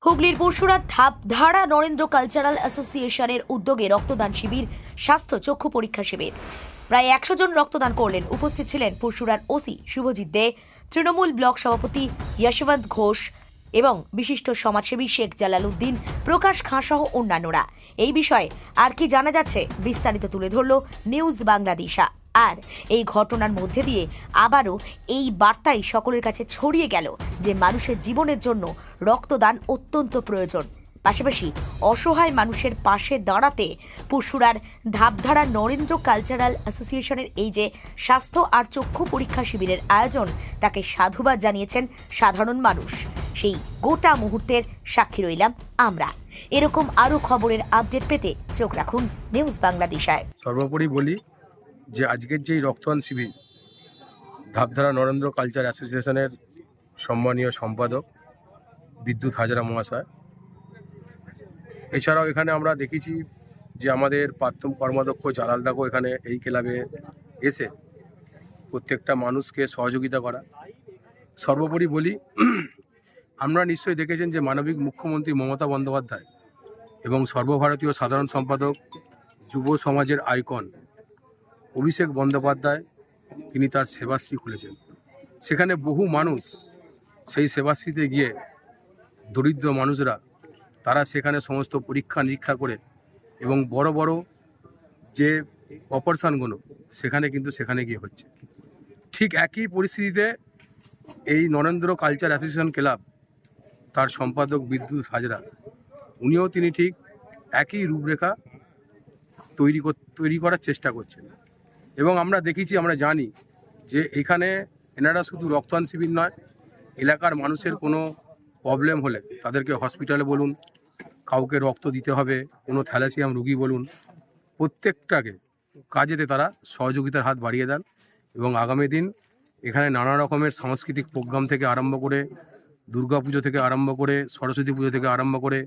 হুগলির পরশুরার ধাপধারা নরেন্দ্র কালচারাল অ্যাসোসিয়েশনের উদ্যোগে রক্তদান শিবির, স্বাস্থ্য চক্ষু পরীক্ষা শিবির। প্রায় 100 জন রক্তদান করলেন। উপস্থিত ছিলেন পরশুরার ওসি শুভজিৎ দে, তৃণমূল ব্লক সভাপতি যশবন্ত ঘোষ এবং বিশিষ্ট সমাজসেবী শেখ জালালউদ্দিন, প্রকাশ খাঁ সহ অন্যান্যরা। এই বিষয়ে আর কি জানা যাচ্ছে বিস্তারিত তুলে ধরল নিউজ বাংলাদেশা। আর এই ঘটনার মধ্যে দিয়ে আবারও এই বার্তাই সকলের কাছে ছড়িয়ে গেল যে মানুষের জীবনের জন্য রক্তদান অত্যন্ত প্রয়োজন। পাশাপাশি অসহায় মানুষের পাশে দাঁড়াতে পরশুরার ধাপধারা নরেন্দ্র কালচারাল অ্যাসোসিয়েশনের এই যে স্বাস্থ্য আর চক্ষু পরীক্ষা শিবিরের আয়োজন, তাকে সাধুবাদ জানিয়েছেন সাধারণ মানুষ। সেই গোটা মুহূর্তের সাক্ষী রইলাম আমরা। এরকম আরও খবরের আপডেট পেতে চোখ রাখুন নিউজ বাংলাদেশায়। সর্বোপরি বলি যে আজকের যেই রক্তদান শিবির, ধাপধারা নরেন্দ্র কালচার অ্যাসোসিয়েশনের সম্মানীয় সম্পাদক বিদ্যুৎ হাজরা মহাশয়, এছাড়াও এখানে আমরা দেখেছি যে আমাদের প্রাক্তন কর্মাধ্যক্ষ জালালদাকেও এখানে এই ক্লাবে এসে প্রত্যেকটা মানুষকে সহযোগিতা করা। সর্বোপরি বলি, আমরা নিশ্চয়ই দেখেছেন যে মানবিক মুখ্যমন্ত্রী মমতা বন্দ্যোপাধ্যায় এবং সর্বভারতীয় সাধারণ সম্পাদক যুব সমাজের আইকন অভিষেক বন্দ্যোপাধ্যায়, তিনি তার সেবাশ্রী খুলেছেন। সেখানে বহু মানুষ সেই সেবাশ্রীতে গিয়ে, দরিদ্র মানুষরা তারা সেখানে সমস্ত পরীক্ষা নিরীক্ষা করে এবং বড় বড় যে অপারেশনগুলো সেখানে গিয়ে হচ্ছে। ঠিক একই পরিস্থিতিতে এই নরেন্দ্র কালচার অ্যাসোসিয়েশন ক্লাব, তার সম্পাদক বিদ্যুৎ হাজরা, তিনি ঠিক একই রূপরেখা তৈরি করার চেষ্টা করছেন। এবং আমরা দেখেছি, আমরা জানি যে এখানে এনারা শুধু রক্তদান শিবির নয়, এলাকার মানুষের কোনো প্রবলেম হলে তাদেরকে হসপিটালে বলুন, কাউকে রক্ত দিতে হবে, কোনো থ্যালাসিয়াম রুগী বলুন, প্রত্যেকটাকে কাজেতে তারা সহযোগিতার হাত বাড়িয়ে দেন। এবং আগামী দিন এখানে নানা রকমের সাংস্কৃতিক প্রোগ্রাম থেকে আরম্ভ করে, দুর্গা পুজো থেকে আরম্ভ করে, সরস্বতী পুজো থেকে আরম্ভ করে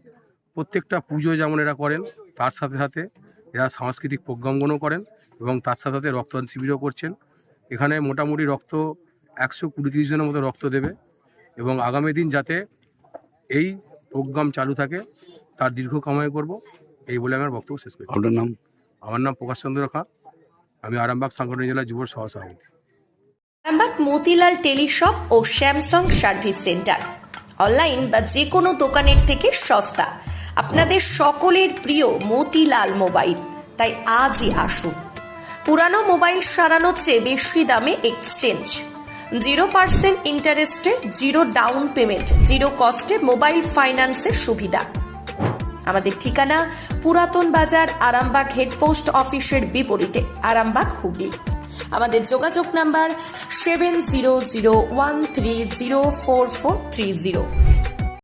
প্রত্যেকটা পুজো যেমন এরা করেন, তার সাথে সাথে এরা সাংস্কৃতিক প্রোগ্রামগুলো করেন এবং তার সাথে সাথে রক্তদান শিবিরও করছেন। এখানে মোটামুটি 120-130 জনের মতো রক্ত দেবে এবং আগামী দিন যাতে এই প্রোগ্রাম চালু থাকে তার দীর্ঘ কামনা করব, এই বলে আমার বক্তব্য শেষ করছি। আপনার নাম? আমার নাম প্রকাশ চন্দ্র খাঁ, আমি আরামবাগ সাংগঠনিক জেলা যুব সহসভাপতি। আরামবাগ মতিলাল টেলিশপ ও স্যামসাং সার্ভিস সেন্টার, অনলাইন বা যে কোনো দোকানের থেকে সস্তা। আপনাদের সকলের প্রিয় মতিলাল মোবাইল, তাই আজই আসুন। পুরানো মোবাইল সারানোর চেয়ে বেশি দামে এক্সচেঞ্জ, 0% ইন্টারেস্টে, 0 ডাউন পেমেন্ট, 0 কস্টে মোবাইল ফাইন্যান্সের সুবিধা। আমাদের ঠিকানা পুরাতন বাজার, আরামবাগ হেডপোস্ট অফিসের বিপরীতে, আরামবাগ, হুগলি। আমাদের যোগাযোগ নাম্বার 7001304430।